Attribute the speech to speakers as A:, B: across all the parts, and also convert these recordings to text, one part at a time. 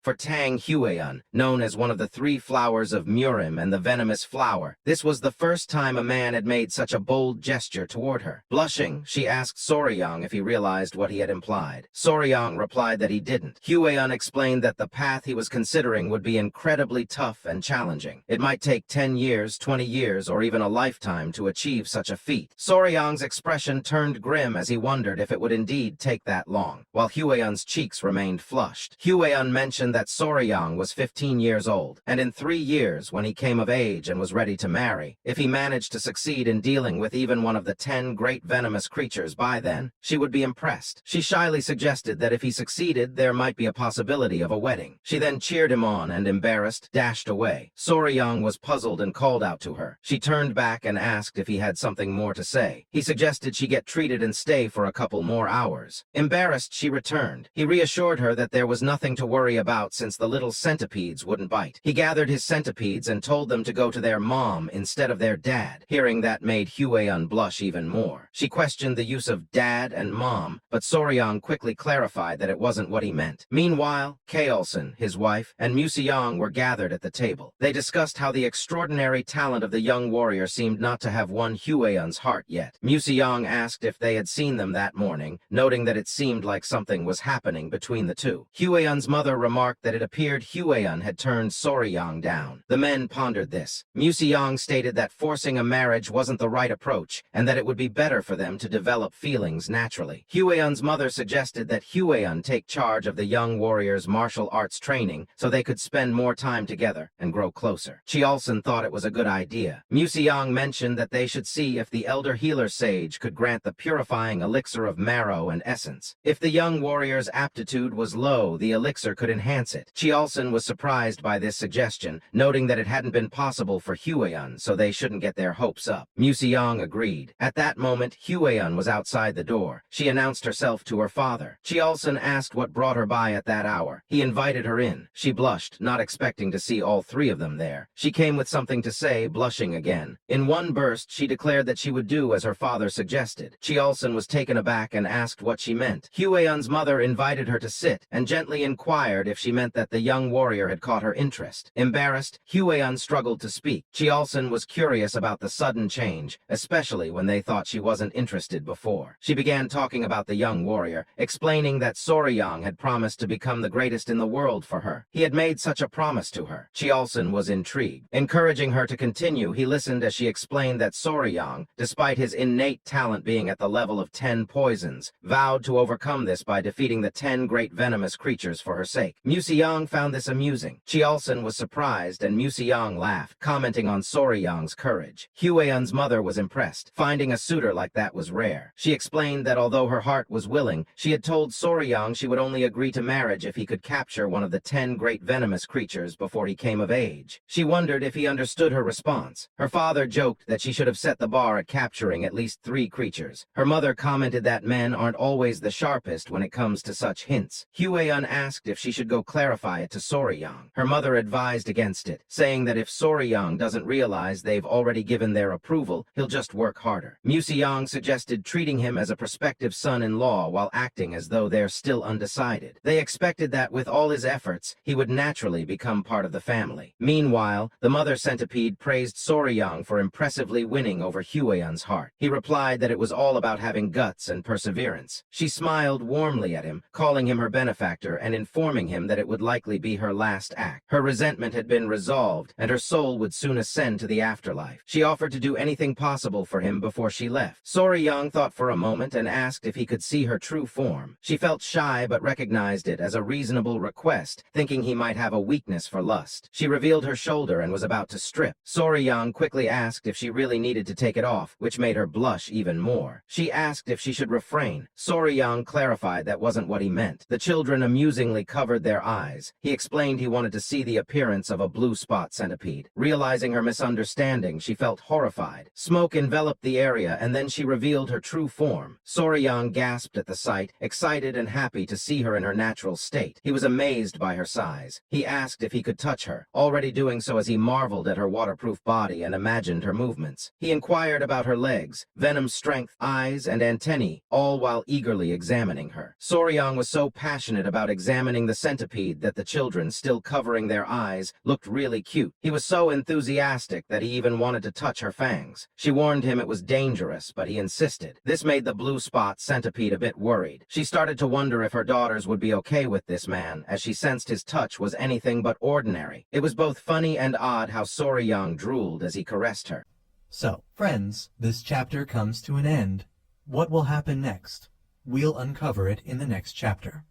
A: for Tang Huayan, known as one of the three flowers of Murim and the venomous flower. This was the first time a man had made such a bold gesture toward her. Blushing, she asked Soryang if he realized what he had implied. Soryang replied that he didn't. Huayan explained that the path he was considering would be incredibly tough and challenging. It might take 10 years, 20 years, or even a lifetime to achieve such a feat. Soryang's expression turned grim as he wondered if it would indeed take that long, while Huayan's cheeks remained flushed. Huayan mentioned that Soryang was 15 years old, and in 3 years, when he came of age and was ready to marry, if he managed to succeed in dealing with even one of the 10 great venomous creatures by then, she would be impressed. She shyly suggested that if he succeeded, there might be a possibility of a wedding. She then cheered him on and, embarrassed, dashed away. Soryang was puzzled and called out to her. She turned back and asked if he had something more to say. He suggested she get treated and stay for a couple more hours. Embarrassed, she returned. He reassured her that there was nothing to worry about since the little centipedes wouldn't bite. He gathered his centipedes and told them to go to their mom instead of their dad. Hearing that made Huayan blush even more. She questioned the use of dad and mom, but Soryang quickly clarified that it wasn't what he meant. Meanwhile, Kaolson, his wife, and Museong were gathered at the table. They discussed how the extraordinary talent of the young warrior seemed not to have won Huayan's heart yet. Museong asked if they had seen them that morning, noting that it seemed like something was happening between the two. Huayan's mother remarked that it appeared Huayan had turned Soryang down. The men pondered this. Museong stated that forcing a marriage wasn't the right approach, and that it would be better for them to develop feelings naturally. Huayan's mother suggested that Huayan take charge of the young warrior's martial arts training so they could spend more time together and grow closer. Chiolson thought it was a good idea. Museong mentioned that they should see if the elder healer sage could grant the purifying elixir of marrow and essence. If the young warrior's aptitude was low, the elixir could enhance it. Chiolson was surprised by this suggestion, noting that it hadn't been possible for Huayan, so they shouldn't get their hopes up. Museong agreed. At that moment, Huayan was outside the door. She announced herself to her father. Chiolson asked what brought her by at that hour. He invited her in. She blushed, not expecting to see all three of them there. She came with something to say, blushing again. In one burst, she declared that she would do as her father suggested. Chiolson was taken aback and asked what she meant. Huayan's mother invited her to sit and gently inquired if she meant that the young warrior had caught her interest. Embarrassed, Huayan struggled to speak. Chiolson was curious about the sudden change, especially when they thought she wasn't interested before. She began talking about the young warrior, explaining that Soryang had promised to become the greatest in the world for her. He had made such a promise to her. Chiolson was intrigued. Encouraging her to continue, he listened as she explained that Soryang, despite his innate talent being at the level of 10 poisons, vowed to overcome this by defeating the 10 great venomous creatures for her sake. Museong found this amusing. Chiolson was surprised and Museong laughed, commenting on Soryang's courage. Huayan's mother was impressed. Finding a suitor like that was rare. She explained that although her heart was willing, she had told Soryang she would only agree to marriage if he could capture one of the 10 great venomous creatures before he came of age. She wondered if he understood her response. Her father joked that she should have set the bar at capturing at least 3 creatures. Her mother commented that men aren't always the sharpest when it comes to such hints. Huayan asked if she should go clarify it to Soryang. Her mother advised against it, saying that if Soryang doesn't realize they've already given their approval, he'll just work harder. Museong suggested treating him as a prospective son-in-law while acting as though they're still undecided. They expected that with all his efforts, he would naturally become part of the family. Meanwhile, the mother centipede praised Soryang for impressively winning over Huayan's heart. He replied that it was all about having guts and perseverance. She smiled warmly at him, calling him her benefactor and informing him that it would likely be her last act. Her resentment had been resolved, and her soul would soon ascend to the afterlife. She offered to do anything possible for him before she left. Soryang thought for a moment and asked if he could see her true form. She felt shy but recognized it as a reasonable request, thinking he might have a weakness for lust. She revealed her shoulder and was about to strip. Soryang quickly asked if she really needed to take it off, which made her blush even more. She asked if she should refrain. Soryang clarified that wasn't what he meant. The children amusingly covered their eyes. He explained he wanted to see the appearance of a blue spot centipede. Realizing her misunderstanding, she felt horrified. Smoke enveloped the area and then she revealed her true form. Soryang gasped at the sight, excited and happy to see her in her natural state. He was amazed by her size. He asked if he could touch her, already doing so as he marveled at her waterproof body and imagined her movements. He inquired about her legs, Venom's strength, eyes, and antennae, all while eagerly examining her. Soryang was so passionate about examining the centipede centipede that the children, still covering their eyes, looked really cute. He was so enthusiastic that he even wanted to touch her fangs. She warned him it was dangerous, but he insisted. This made the blue spot centipede a bit worried. She started to wonder if her daughters would be okay with this man, as she sensed his touch was anything but ordinary. It was both funny and odd how Sorry-young drooled as he caressed her.
B: So, friends, this chapter comes to an end. What will happen next? We'll uncover it in the next chapter.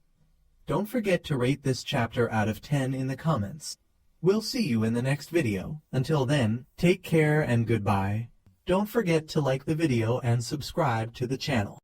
B: Don't forget to rate this chapter out of 10 in the comments. We'll see you in the next video. Until then, take care and goodbye. Don't forget to like the video and subscribe to the channel.